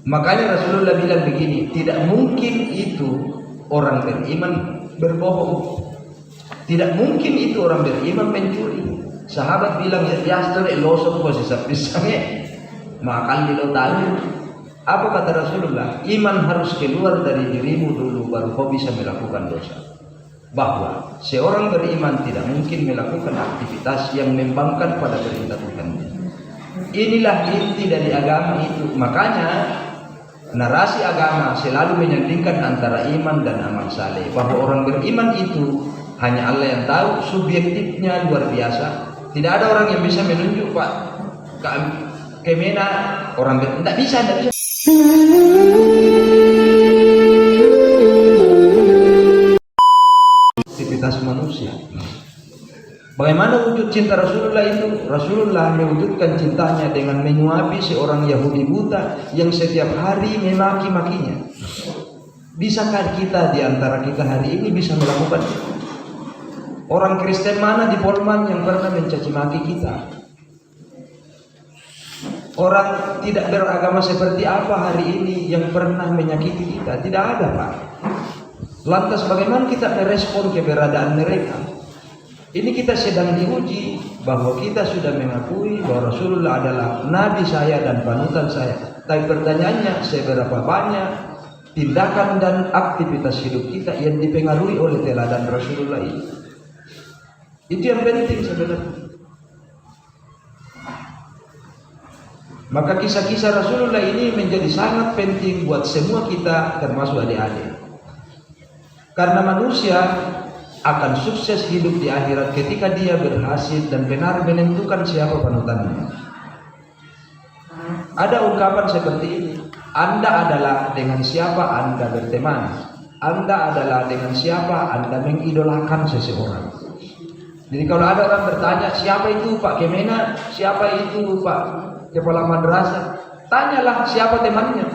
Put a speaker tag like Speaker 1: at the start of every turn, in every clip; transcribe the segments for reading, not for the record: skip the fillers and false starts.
Speaker 1: Makanya Rasulullah bilang begini, tidak mungkin itu orang beriman berbohong. Tidak mungkin itu orang beriman mencuri. Sahabat bilang, ya biasa elosok posisi pisangnya makan di lautan. Apa kata Rasulullah? Iman harus keluar dari dirimu dulu, baru kau bisa melakukan dosa. Bahwa seorang beriman tidak mungkin melakukan aktivitas yang membangkang pada perintah Tuhan. Inilah inti dari agama itu. Makanya narasi agama selalu menyandingkan antara iman dan amal saleh. Bahwa orang beriman itu hanya Allah yang tahu, subjektifnya luar biasa. Tidak ada orang yang bisa menunjuk Pak kemana orang beriman. Tidak bisa. Aktivitas manusia. Bagaimana wujud cinta Rasulullah itu? Rasulullah mewujudkan cintanya dengan menyuapi seorang Yahudi buta yang setiap hari memaki-makinya. Bisakah kita di antara kita hari ini bisa melakukan itu? Orang Kristen mana di Polman yang pernah mencaci maki kita? Orang tidak beragama seperti apa hari ini yang pernah menyakiti kita? Tidak ada, Pak. Lantas bagaimana kita merespon keberadaan mereka? Ini kita sedang diuji bahwa kita sudah mengakui bahwa Rasulullah adalah nabi saya dan panutan saya. Tapi pertanyaannya, seberapa banyak tindakan dan aktivitas hidup kita yang dipengaruhi oleh teladan Rasulullah ini? Itu yang penting sebenarnya. Maka kisah-kisah Rasulullah ini menjadi sangat penting buat semua kita, termasuk adik-adik. Karena manusia akan sukses hidup di akhirat ketika dia berhasil dan benar menentukan siapa panutannya. Ada ungkapan seperti ini, Anda adalah dengan siapa Anda berteman, Anda adalah dengan siapa Anda mengidolakan seseorang. Jadi kalau ada orang bertanya, siapa itu Pak Kemena, siapa itu Pak Kepala Madrasah, tanyalah siapa temannya,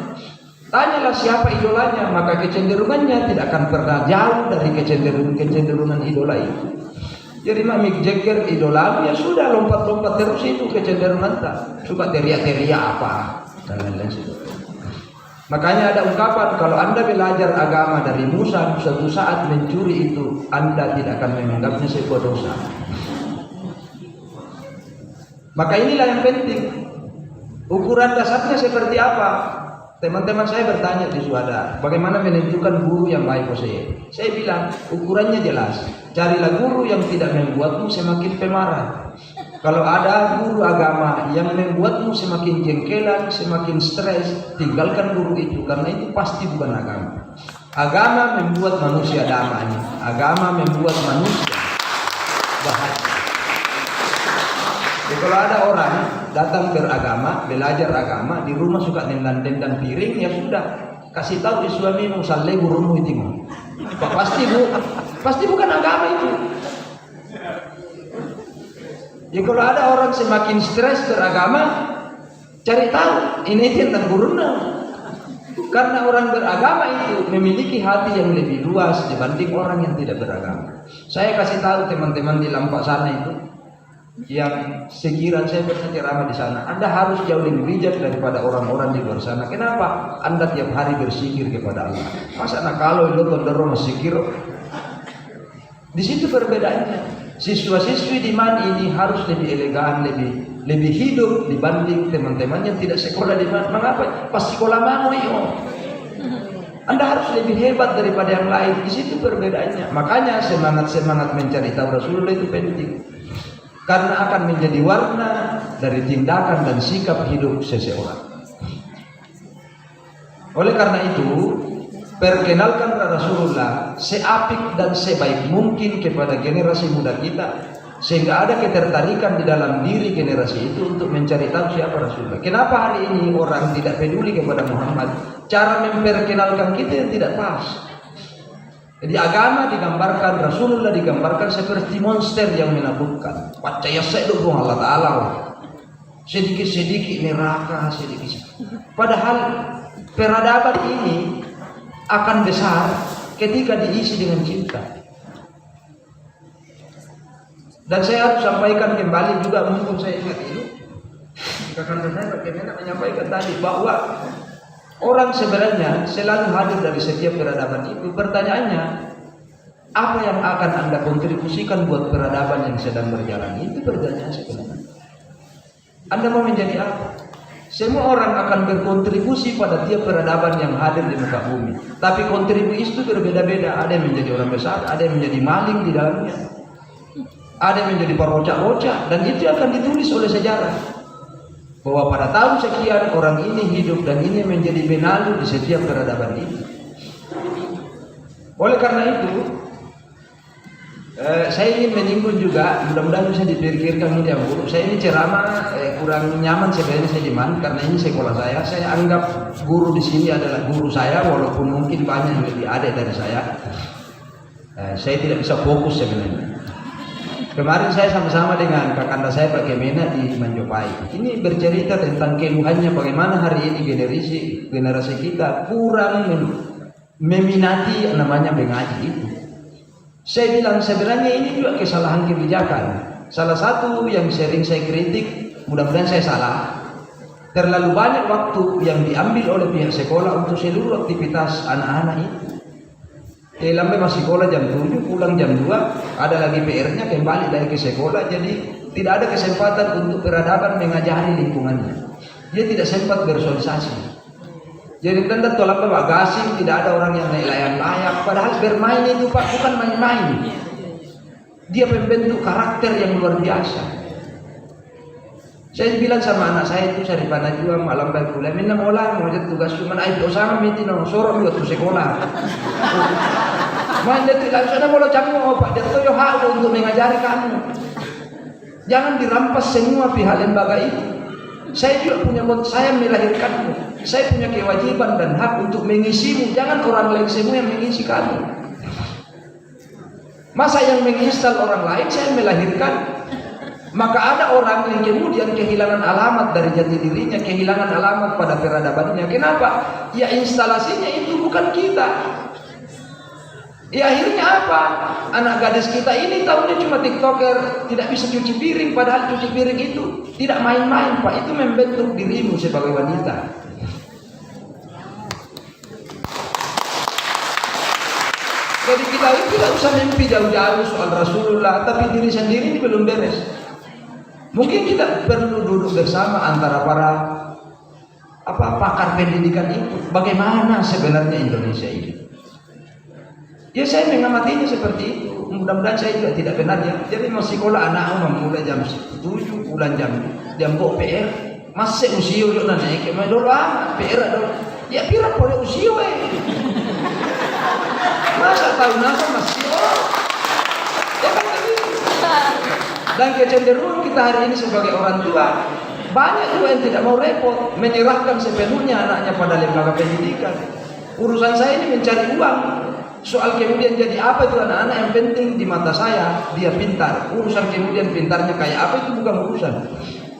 Speaker 1: tanyalah siapa idolanya, maka kecenderungannya tidak akan pernah jauh dari kecenderungan idola itu. Jadi Mick Jagger idola, ya sudah lompat-lompat terus itu kecenderungan tak, suka teriak-teriak apa dan lain-lain sebagainya. Makanya ada ungkapan, kalau Anda belajar agama dari Musa, suatu saat mencuri itu Anda tidak akan menganggapnya sebuah dosa. Maka inilah yang penting. Ukuran dasarnya seperti apa? Teman-teman saya bertanya di Suada, bagaimana menentukan guru yang baik saya? Saya bilang, ukurannya jelas. Carilah guru yang tidak membuatmu semakin pemarah. Kalau ada guru agama yang membuatmu semakin jengkelan, semakin stres, tinggalkan guru itu, karena itu pasti bukan agama. Agama membuat manusia damai. Agama membuat manusia bahagia. Jadi kalau ada orang datang beragama, belajar agama, di rumah suka nendang-nendang piring, ya sudah, kasih tahu di suamimu, saleh gurumu itu. Pasti bukan agama itu. Ya kalau ada orang semakin stres beragama, cari tahu ini tentang gurunya. Karena orang beragama itu memiliki hati yang lebih luas dibanding orang yang tidak beragama. Saya kasih tahu teman-teman di Lampak sana itu, yang sekiranya saya pernah ceramah di sana, Anda harus jauh lebih bijak daripada orang-orang di luar sana. Kenapa? Anda tiap hari berzikir kepada Allah. Masa nak kalau itu tonton zikir? Di situ perbedaannya. Siswa-siswi di MAN ini harus lebih elegan, lebih hidup dibanding teman-teman yang tidak sekolah di MAN. Mengapa? Pas sekolah mau Anda harus lebih hebat daripada yang lain. Di situ perbedaannya. Makanya semangat mencari tahu Rasulullah itu penting. Karena akan menjadi warna dari tindakan dan sikap hidup seseorang. Oleh karena itu, perkenalkan Rasulullah seapik dan sebaik mungkin kepada generasi muda kita, sehingga ada ketertarikan di dalam diri generasi itu untuk mencari tahu siapa Rasulullah. Kenapa hari ini orang tidak peduli kepada Muhammad? Cara memperkenalkan kita yang tidak pas. Jadi agama digambarkan, Rasulullah digambarkan seperti monster yang menakutkan. Percaya sedukung Allah Ta'ala. Sedikit-sedikit neraka, sedikit. Padahal peradaban ini akan besar ketika diisi dengan cinta. Dan saya harus sampaikan kembali juga, mumpung saya ingat ini, kakak saya bagaimana menyampaikan tadi bahwa Orang sebenarnya selalu hadir dari setiap peradaban itu. Pertanyaannya, apa yang akan Anda kontribusikan buat peradaban yang sedang berjalan? Itu pertanyaan sebenarnya. Anda mau menjadi apa? Semua orang akan berkontribusi pada tiap peradaban yang hadir di muka bumi. Tapi kontribusi itu berbeda-beda. Ada yang menjadi orang besar, ada yang menjadi maling di dalamnya, ada yang menjadi perocak-rocak, dan itu akan ditulis oleh sejarah bahwa pada tahun sekian orang ini hidup dan ini menjadi benalu di setiap peradaban ini. Oleh karena itu, saya ingin menyinggung juga, mudah-mudahan bisa dipikirkan ini yang buruk. Saya ini ceramah kurang nyaman sebenarnya saya diman, karena ini sekolah saya. Saya anggap guru di sini adalah guru saya, walaupun mungkin banyak yang lebih adik dari saya. Saya tidak bisa fokus sebenarnya. Kemarin saya sama-sama dengan kakanda saya Pak Kemena di Manjopai. Ini bercerita tentang keluhannya bagaimana hari ini generasi kita kurang meminati namanya mengaji itu. Saya bilang sebenarnya ini juga kesalahan kebijakan. Salah satu yang sering saya kritik, mudah-mudahan saya salah, terlalu banyak waktu yang diambil oleh pihak sekolah untuk seluruh aktivitas anak-anak itu. Lambe masih sekolah jam 7, pulang jam 2, ada lagi PR-nya, kembali lagi ke sekolah. Jadi tidak ada kesempatan untuk peradaban mengajari lingkungannya. Dia tidak sempat bersosialisasi. Jadi tanda tolak Pak gasing, tidak ada orang yang naik layang-layang. Padahal bermain itu Pak bukan main-main. Dia membentuk karakter yang luar biasa. Saya bilang sama anak saya itu cari panah juga malam baik kuliah. Minna mola mau jadi tugas cuma aib osama miti no sorok juga tuh sekolah. Main detik langsung ada bola camu Pak. Dia tuh hak untuk mengajari kamu. Jangan dirampas semua pihak lembaga itu. Saya juga punya, saya melahirkanmu. Saya punya kewajiban dan hak untuk mengisimu. Jangan orang lain semua yang mengisi kamu. Masa yang menginstal orang lain saya melahirkan. Maka ada orang yang kemudian kehilangan alamat dari jati dirinya, kehilangan alamat pada peradabannya. Kenapa? Ya instalasinya itu bukan kita. Ya akhirnya apa? Anak gadis kita ini tahunya cuma tiktoker, tidak bisa cuci piring. Padahal cuci piring itu tidak main-main Pak. Itu membentuk dirimu sebagai wanita. Jadi kita itu tidak usah mimpi jauh-jauh soal Rasulullah, tapi diri sendiri ini belum beres. Mungkin kita perlu duduk bersama antara para pakar pendidikan itu. Bagaimana sebenarnya Indonesia ini? Ya saya mengamatinya seperti itu. Mudah-mudahan saya juga tidak benar ya. Jadi mau sekolah anak mulai jam 7, pulang jam PR. Masih usia juga naik. Mau dulu PR dulu. Ya pira boleh usia masa tahun apa masih ya kan begitu. Dan kecenderungan kita hari ini sebagai orang tua, banyak juga yang tidak mau repot menyerahkan sepenuhnya anaknya pada lembaga pendidikan. Urusan saya ini mencari uang. Soal kemudian jadi apa itu anak-anak, yang penting di mata saya dia pintar. Urusan kemudian pintarnya kayak apa itu bukan urusan.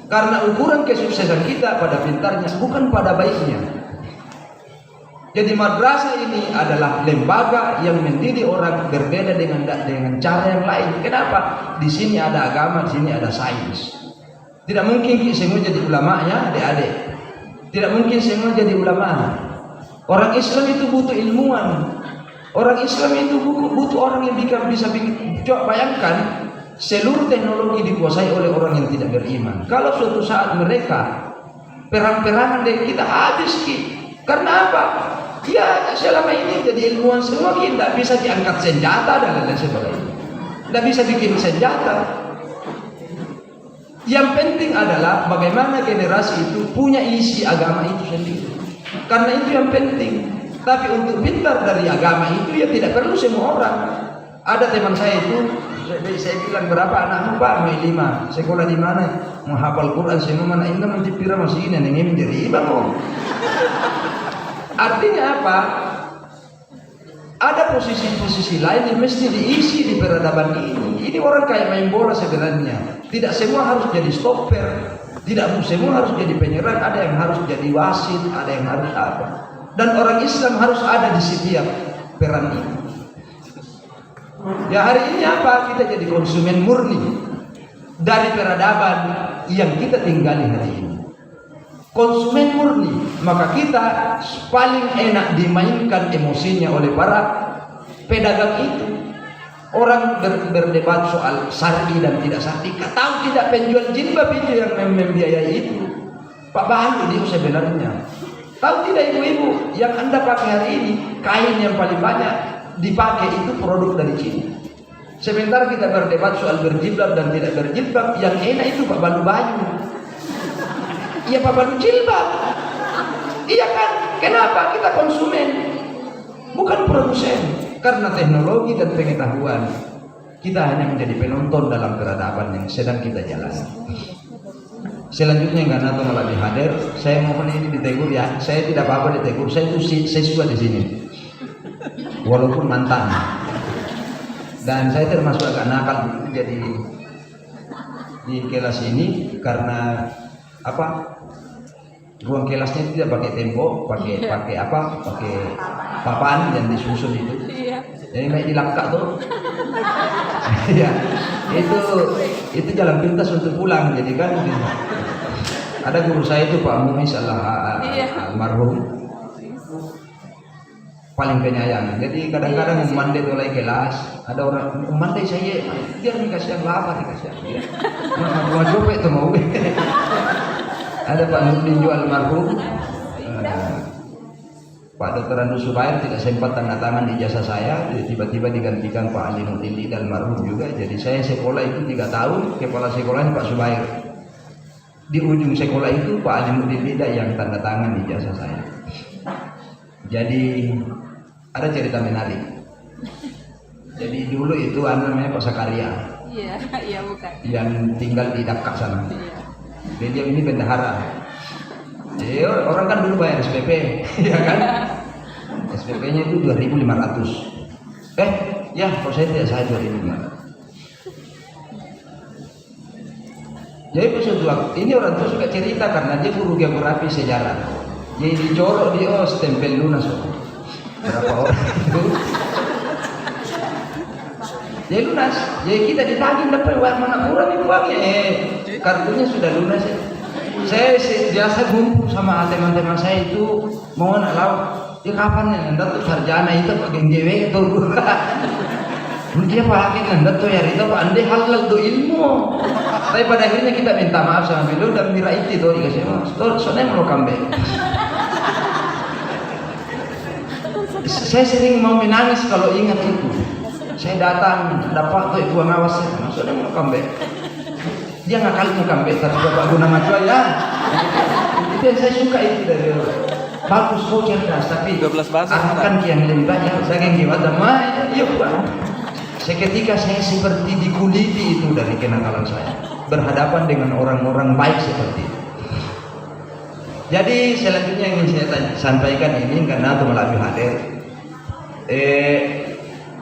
Speaker 1: Karena ukuran kesuksesan kita pada pintarnya, bukan pada baiknya. Jadi madrasah ini adalah lembaga yang mendidik orang berbeda dengan cara yang lain. Kenapa? Di sini ada agama, di sini ada sains. Tidak mungkin semua jadi ulama ya, adik-adik. Tidak mungkin semua jadi ulama. Orang Islam itu butuh ilmuwan. Orang Islam itu butuh orang yang bisa bikin. Coba bayangkan, seluruh teknologi dikuasai oleh orang yang tidak beriman. Kalau suatu saat mereka perang-perangan dengan kita habis karena apa? Ya selama ini jadi ilmuwan semua tidak bisa diangkat senjata dan lain sebagainya. Tidak bisa bikin senjata. Yang penting adalah bagaimana generasi itu punya isi agama itu sendiri. Karena itu yang penting. Tapi untuk pintar dari agama itu ya tidak perlu semua orang. Ada teman saya itu, saya bilang berapa anakmu Pak? Mau 5. Sekolah di mana? Menghafal Quran semua mana? Ini mencipira masih ini nengen menjadi ibang. Artinya apa? Ada posisi-posisi lain yang mesti diisi di peradaban ini. Ini orang kayak main bola sebenarnya. Tidak semua harus jadi stopper. Tidak semua harus jadi penyerang. Ada yang harus jadi wasit, ada yang harus apa. Dan orang Islam harus ada di setiap peran ini. Ya hari ini apa? Kita jadi konsumen murni dari peradaban yang kita tinggali hari ini. konsumen murni, maka kita paling enak dimainkan emosinya oleh para pedagang itu. Orang berdebat soal syar'i dan tidak syar'i. Tahu tidak penjual jilbab itu yang membiayai itu? Pak Bahalu dia sebenarnya. Tahu tidak ibu-ibu, yang Anda pakai hari ini, kain yang paling banyak dipakai itu produk dari Cina. Sebentar kita berdebat soal berjilbab dan tidak berjilbab, yang enak itu Pak Balu baju. Iya Pak Balu jilbab. Iya kan? Kenapa? Kita konsumen, bukan produsen. Karena teknologi dan pengetahuan, kita hanya menjadi penonton dalam peradaban yang sedang kita jalani. Selanjutnya Ganato lagi hadir, saya mohon ini ditegur ya. Saya tidak apa-apa ditegur, saya itu siswa di sini, walaupun mantan. Dan saya termasuk agak nakal jadi di kelas ini karena apa? Ruang kelasnya tidak pakai tembok, pakai papan yang disusun itu. Jadi naik di langkah tuh. Ya, itu jalan pintas untuk pulang. Jadi kan ada guru saya itu Pak Mumis almarhum, paling penyayang. Jadi kadang-kadang mandai mulai kelas, ada orang mandai saya, dia dikasih yang lapar dikasih. Mau coba itu mau. Ada Pak Nurdin Jual almarhum, Pak Dr. Andu Subair tidak sempat tanda tangan ijazah saya, tiba-tiba digantikan Pak Ali Nurdin almarhum juga. Jadi saya sekolah itu 3 tahun, kepala sekolahnya Pak Subair. Di ujung sekolah itu Pak Ali Nurdin yang tanda tangan ijazah saya. Jadi ada cerita menarik. Jadi dulu itu namanya Pak Sakaria. Iya bukan. Yang tinggal di Dakar sana. Dia ini bendahara. Jadi orang kan dulu bayar SPP, ya kan? SPP-nya itu 2.500. Ya, kalau saya tidak saya 2.500. Jadi suatu waktu ini orang tua suka cerita karena dia guru geografi sejarah. Jadi dicorok dia stempel lunas. Berapa orang itu? Jadi lunas. Jadi kita ditagih dapat uang mana kurang itu uangnya. Kartunya sudah lunas ya. Saya biasa kumpul sama teman-teman saya itu mau anak laut. Ya kapan ya Anda tuh sarjana itu pakai GW itu. Dia pakai Anda tuh ya itu Pak Ande halal tuh ilmu. Tapi pada akhirnya kita minta maaf sama beliau dan mira itu tuh dikasih maaf. Soalnya mau comeback. Saya sering mau menangis kalau ingat itu. Saya datang dapat tuh ibu ngawasnya, maksudnya mau comeback. Dia nggak kali mau comeback, tapi Bapak Guna Macua ya. Itu yang saya suka itu dari bagus kau cerdas, tapi akan yang lebih banyak. Saya yang gimana mah, yuk Pak. Seketika saya seperti dikuliti itu dari kenakalan saya, berhadapan dengan orang-orang baik seperti itu. Jadi selanjutnya yang ingin saya sampaikan ini karena untuk melalui hadir.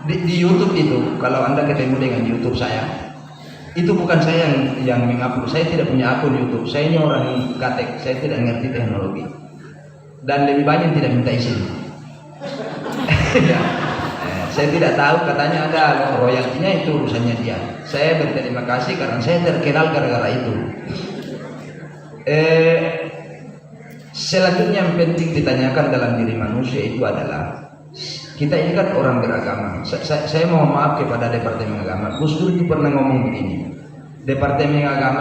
Speaker 1: Di YouTube itu, kalau Anda ketemu dengan YouTube saya, itu bukan saya yang mengupload. Saya tidak punya akun YouTube. Saya ini orang gatek. Saya tidak ngerti teknologi. Dan lebih banyak tidak minta izin. Ya. Saya tidak tahu, katanya ada royaltinya, itu urusannya dia. Saya berterima kasih karena saya terkenal gara-gara itu. Selanjutnya yang penting ditanyakan dalam diri manusia itu adalah, kita ini kan orang beragama. Saya mau maaf kepada Departemen Agama. Gus Dur itu pernah ngomong begini. Departemen Agama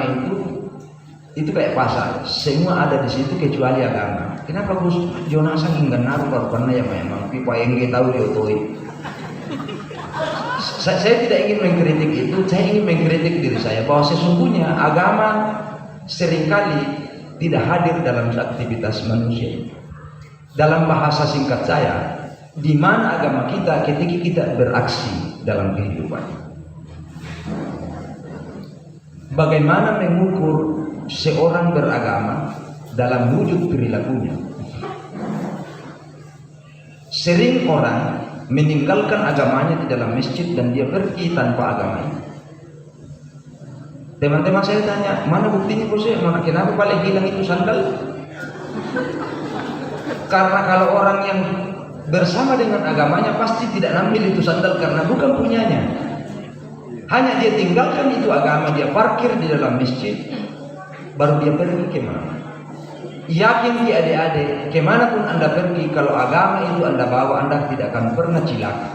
Speaker 1: itu kayak pasar. Semua ada di situ kecuali agama. Kenapa Gus Jonasan hingga naruh baru pernah ya memang pipa yang kita tahu diotoi. Saya tidak ingin mengkritik itu. Saya ingin mengkritik diri saya bahwa sesungguhnya agama seringkali tidak hadir dalam aktivitas manusia. Dalam bahasa singkat saya, di mana agama kita ketika kita beraksi dalam kehidupan. Bagaimana mengukur seorang beragama dalam wujud perilakunya? Sering orang meninggalkan agamanya di dalam masjid dan dia pergi tanpa agamanya. Teman-teman saya tanya, mana buktinya Bos? Mana kenapa paling hilang itu sandal? Karena kalau orang yang bersama dengan agamanya pasti tidak ambil itu sandal karena bukan punyanya. Hanya dia tinggalkan itu agama, dia parkir di dalam masjid, baru dia pergi ke mana. yakin di adik-adik, kemanapun Anda pergi, kalau agama itu Anda bawa, Anda tidak akan pernah cilaka.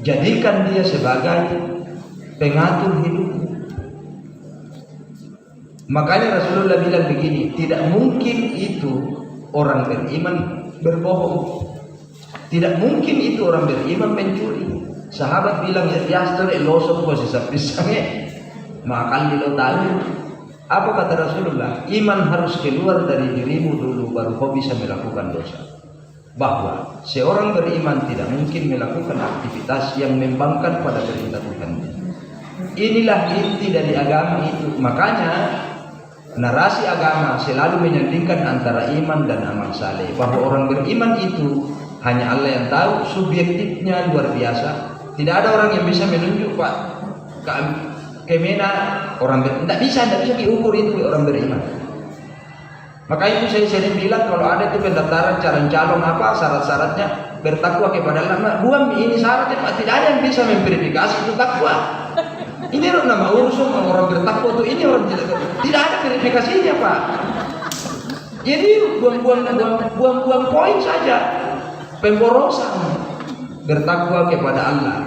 Speaker 1: Jadikan dia sebagai pengatur hidupmu. Makanya Rasulullah bilang begini, tidak mungkin itu orang beriman berbohong. Tidak mungkin itu orang beriman mencuri. Sahabat bilang, ya elosok ko sa pisangnya, makan di tahu. Apa kata Rasulullah? Iman harus keluar dari dirimu dulu, baru kau bisa melakukan dosa. Bahwa seorang beriman tidak mungkin melakukan aktivitas yang membangkang pada perintah Tuhan. Inilah inti dari agama itu. Makanya narasi agama selalu menyandingkan antara iman dan amal saleh. Bahwa orang beriman itu hanya Allah yang tahu, subjektifnya luar biasa. Tidak ada orang yang bisa menunjuk Pak kemana orang beriman. Tidak bisa diukur itu orang beriman. Maka itu saya sering bilang kalau ada itu pendaftaran calon apa syarat-syaratnya bertakwa kepada Allah. Buang ini syaratnya Pak, tidak ada yang bisa memverifikasi itu takwa. Ini nama urusan orang bertakwa itu ini orang tidak ada verifikasinya Pak. Jadi buang poin saja. Pemborosan bertakwa kepada Allah.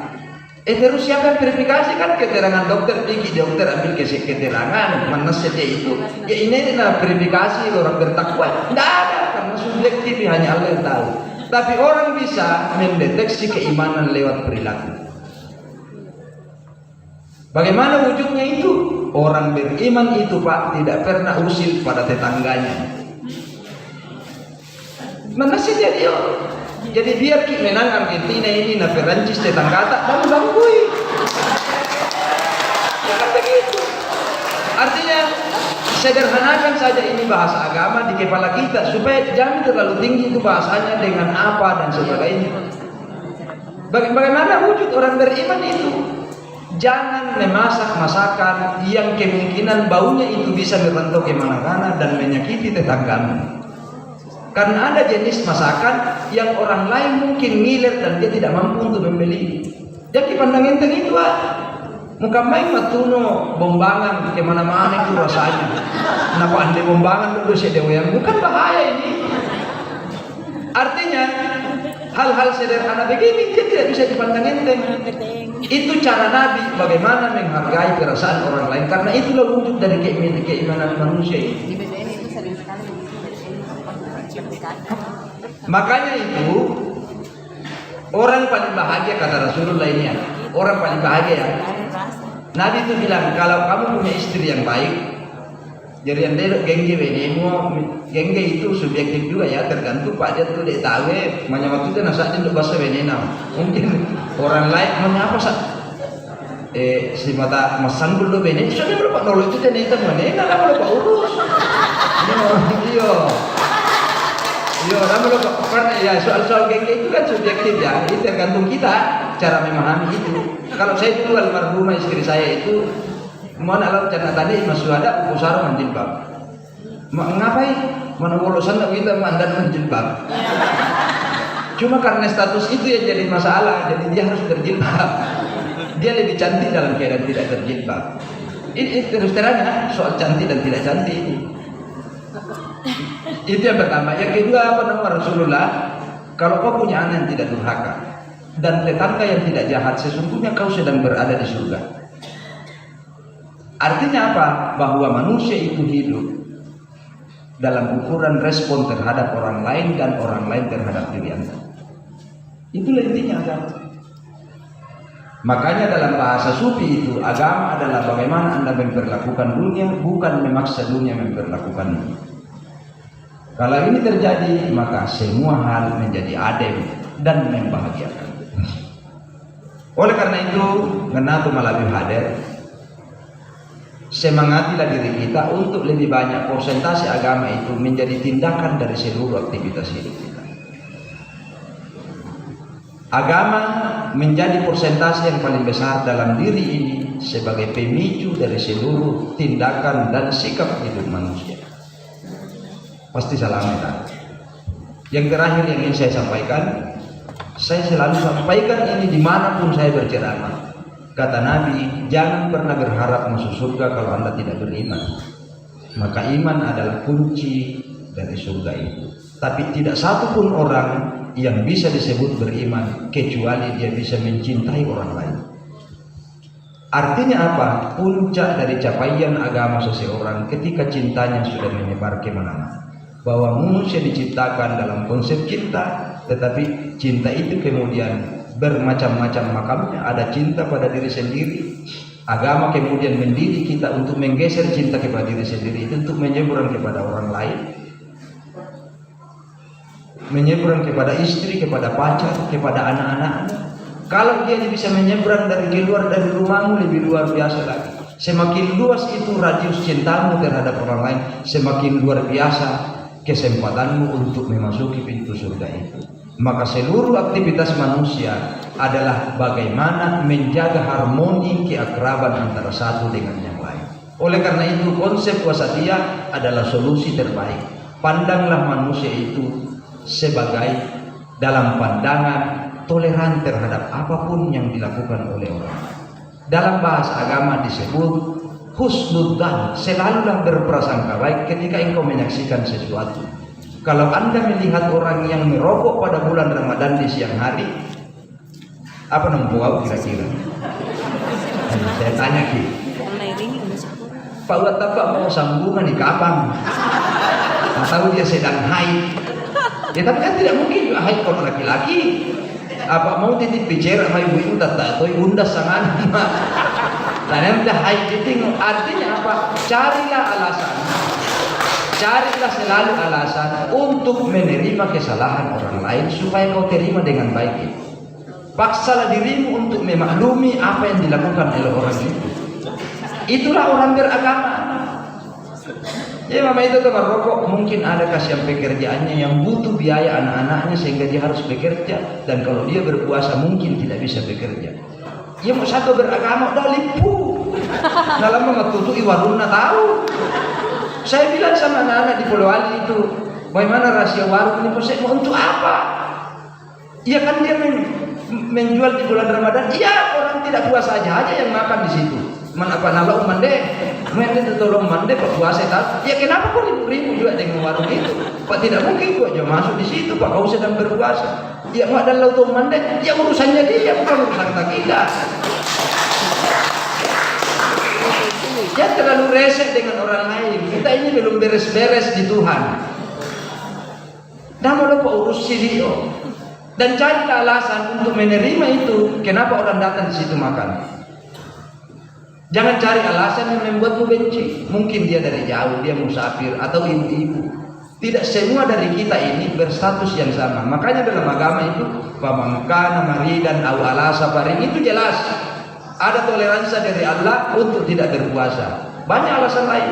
Speaker 1: Terus siapa yang verifikasi? Kan keterangan dokter pergi, dokter ambil keterangan mana saja itu. Ya ini adalah verifikasi orang bertakwa. Tidak ada, karena subjektif hanya Allah yang tahu. Tapi orang bisa mendeteksi keimanan lewat perilaku. Bagaimana wujudnya itu? Orang beriman itu Pak tidak pernah usil pada tetangganya. Mana saja dia. Jadi biar kita menang Argentina ini na Perancis tetangga tak banggui. Ya kan begitu. Artinya sederhanakan saja ini bahasa agama di kepala kita supaya jangan terlalu tinggi itu bahasanya dengan apa dan sebagainya. Bagaimana wujud orang beriman itu? Jangan memasak masakan yang kemungkinan baunya itu bisa merantau kemana-mana dan menyakiti tetanggamu. Karena ada jenis masakan yang orang lain mungkin ngiler dan dia tidak mampu untuk membeli. Jadi pandang enteng itu muka main matuno bombangan kemana-mana itu rasanya. Kenapa anda bombangan dulu yang bukan bahaya ini. Artinya hal-hal sederhana begini dia tidak bisa dipandang enteng. Itu cara Nabi bagaimana menghargai perasaan orang lain, karena itulah wujud dari keimanan manusia ini. Makanya itu orang paling bahagia kata Rasulullah ini ya. Orang paling bahagia ya. Nabi itu bilang kalau kamu punya istri yang baik, jadi yang gengge veneno, gengge itu subjektif juga ya, tergantung Pak dia tuh dek tahu banyak waktu itu nasaknya untuk bahasa veneno. Mungkin orang lain mengapa si mata masang dulu veneno, soalnya berapa nol itu dan itu veneno, apa lupa urus. Iya, nama lo karena ya soal gengge itu kan subjektif ya, itu tergantung kita cara memahami itu. Kalau saya dulu almarhumah istri saya itu, mau nak cerita tadi masuk ada usara menjilbab. Ngapain? Mana bolosan tak kita mandan menjilbab. Cuma karena status itu yang jadi masalah, jadi dia harus berjilbab. Dia lebih cantik dalam keadaan tidak berjilbab. Ini terus terang ya, soal cantik dan tidak cantik ini. Itu yang pertama. Yang kedua apa nama Rasulullah? Kalau kau punya anak yang tidak durhaka dan tetangga yang tidak jahat, sesungguhnya kau sedang berada di surga. Artinya apa? Bahwa manusia itu hidup dalam ukuran respon terhadap orang lain dan orang lain terhadap diri Anda. Itulah intinya agama. Makanya dalam bahasa sufi itu agama adalah bagaimana Anda memperlakukan dunia, bukan memaksa dunia memperlakukanmu. Kalau ini terjadi, maka semua hal menjadi adem dan membahagiakan. Oleh karena itu, Ngenatu Malawi hadir, semangatilah diri kita untuk lebih banyak persentase agama itu menjadi tindakan dari seluruh aktivitas hidup kita. Agama menjadi persentase yang paling besar dalam diri ini sebagai pemicu dari seluruh tindakan dan sikap hidup manusia. Pasti selamat. Yang terakhir yang ingin saya sampaikan, saya selalu sampaikan ini dimanapun saya berceramah. Kata Nabi, jangan pernah berharap masuk surga kalau Anda tidak beriman. Maka iman adalah kunci dari surga itu. Tapi tidak satu pun orang yang bisa disebut beriman kecuali dia bisa mencintai orang lain. Artinya apa? Puncak dari capaian agama seseorang ketika cintanya sudah menyebar kemana-mana. Bahwa manusia diciptakan dalam konsep cinta, tetapi cinta itu kemudian bermacam-macam makamnya. Ada cinta pada diri sendiri. Agama kemudian mendidik kita untuk menggeser cinta kepada diri sendiri itu untuk menyeberang kepada orang lain, menyeberang kepada istri, kepada pacar, kepada anak-anak. Kalau dia bisa menyeberang dari keluar dari rumahmu, lebih luar biasa lagi. Semakin luas itu radius cintamu terhadap orang lain, semakin luar biasa kesempatanmu untuk memasuki pintu surga itu. Maka seluruh aktivitas manusia adalah bagaimana menjaga harmoni keakraban antara satu dengan yang lain. Oleh karena itu konsep wasatiyah adalah solusi terbaik. Pandanglah manusia itu sebagai dalam pandangan toleran terhadap apapun yang dilakukan oleh orang. Dalam bahasa agama disebut husnudzan, selalulah berprasangka baik ketika engkau menyaksikan sesuatu. Kalau Anda melihat orang yang merokok pada bulan Ramadan di siang hari, apa namanya kira-kira? Saya tanya Ki, Pak Watapak mau sambungan di kapan? Atau dia sedang haid? Ya tapi kan tidak mungkin juga haid kalau laki-laki. Apa mau titip bicara sama ibu-ibu tak tahu undas sangat. Karena dah haid itu artinya apa? Carilah alasan. Carilah selalu alasan untuk menerima kesalahan orang lain supaya kau terima dengan baik. Paksalah dirimu untuk memaklumi apa yang dilakukan oleh orang itu. Itulah orang beragama. Ya mama itu teman rokok mungkin ada kasihan pekerjaannya yang butuh biaya anak-anaknya sehingga dia harus bekerja, dan kalau dia berpuasa mungkin tidak bisa bekerja. Ya mau satu beragama udah lipu dalam mengetutuki warungnya tahu. Saya bilang sama anak-anak di Pulau Ali itu, bagaimana rahasia warung ini? Mau untuk apa? Iya kan dia menjual di bulan Ramadan. Iya, orang tidak puasa aja yang makan di situ. Apa nalok mande tolong mande pak puasa tak? Ya kenapa kok ribu juga dengan warung itu? Pak tidak mungkin kok jauh masuk di situ pak, kau sedang berpuasa. Ya mak dan laut mande, ya urusannya dia bukan urusan kita. Ya terlalu resek dengan orang lain. Kita ini belum beres-beres di Tuhan. Dah mau lupa urus dia. Dan carilah alasan untuk menerima itu. Kenapa orang datang di situ makan? Jangan cari alasan yang membuatmu benci. Mungkin dia dari jauh, dia musafir atau ibu-ibu. Tidak semua dari kita ini berstatus yang sama. Makanya dalam agama itu, pamangkana maridan aw ala safarin, itu jelas. Ada toleransi dari Allah untuk tidak berpuasa. Banyak alasan lain.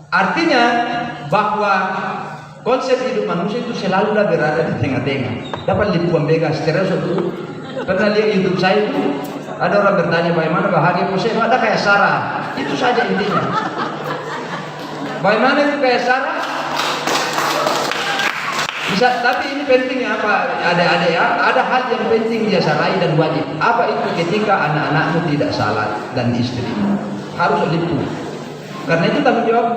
Speaker 1: Artinya bahwa konsep hidup manusia itu selalu berada di tengah-tengah. Dapat lipuan begas terus itu. Pernah lihat YouTube saya itu. Ada orang bertanya bagaimana bahagia Muslim, ada kayak Sarah. Itu saja intinya. Bagaimana itu kayak Sarah? Bisa, tapi ini penting ya apa? Ada hal yang penting dia sarai dan wajib. Apa itu? Ketika anak-anakmu tidak salat dan istri harus lipu. Karena itu tanggung jawab.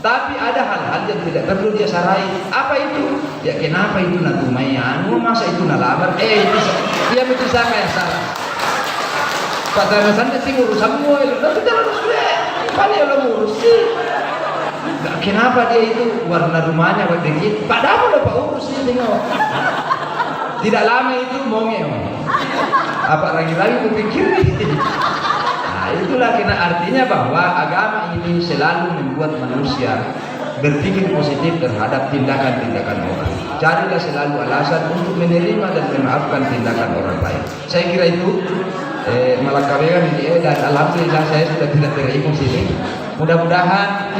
Speaker 1: Tapi ada hal-hal yang tidak perlu dia sarai. Apa itu? Ya kenapa itu natumayan? Masa itu nalabar? Itu dia bisa kayak Sarah. Pada masanya sih urusan semua itu, tapi jangan sudah. Paling lo ngurus sih. Kenapa dia itu warna rumahnya begini? Padahal udah pak urus ini nggak. Tidak lama itu mongeo. Apa lagi-lagi kupikir? Nah itulah kena artinya bahwa agama ini selalu membuat manusia berpikir positif terhadap tindakan-tindakan orang. Carilah selalu alasan untuk menerima dan memaafkan tindakan orang lain. Saya kira itu. Malakawean ini dan alhamdulillah saya sudah tidak terimu sini. Mudah-mudahan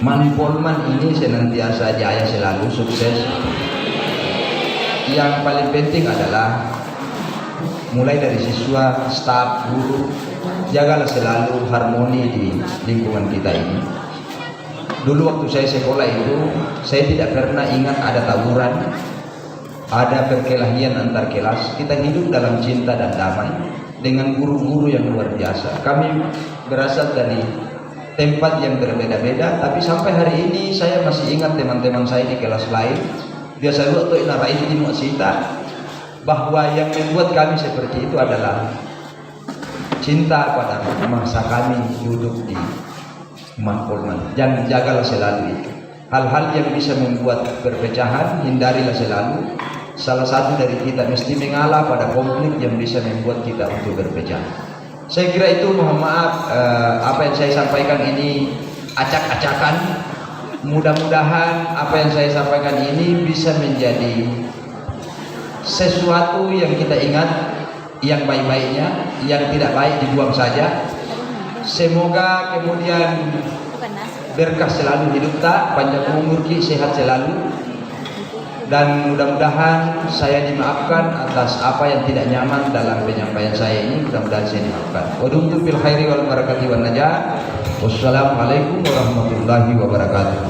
Speaker 1: Manpolman ini senantiasa jaya selalu sukses. Yang paling penting adalah mulai dari siswa, staf, guru, jagalah selalu harmoni di lingkungan kita ini. Dulu waktu saya sekolah itu saya tidak pernah ingat ada tawuran, ada perkelahian antar kelas. Kita hidup dalam cinta dan damai dengan guru-guru yang luar biasa. Kami berasal dari tempat yang berbeda-beda, tapi sampai hari ini saya masih ingat teman-teman saya di kelas lain. Biasa waktu ina raiti mu'sita bahwa yang membuat kami seperti itu adalah cinta pada masa kami duduk di Mahkulman. Jangan jagalah selalu itu. Hal-hal yang bisa membuat perpecahan hindarilah selalu. Salah satu dari kita mesti mengalah pada konflik yang bisa membuat kita untuk berpecah. Saya kira itu, mohon maaf apa yang saya sampaikan ini acak-acakan. Mudah-mudahan apa yang saya sampaikan ini bisa menjadi sesuatu yang kita ingat, yang baik-baiknya, yang tidak baik dibuang saja. Semoga kemudian berkah selalu hidup tak, panjang umur ki, sehat selalu. Dan mudah-mudahan saya dimaafkan atas apa yang tidak nyaman dalam penyampaian saya ini. Mudah-mudahan saya dimaafkan. Wadumtu fil khairi wal barakati wan najah. Wassalamualaikum warahmatullahi wabarakatuh.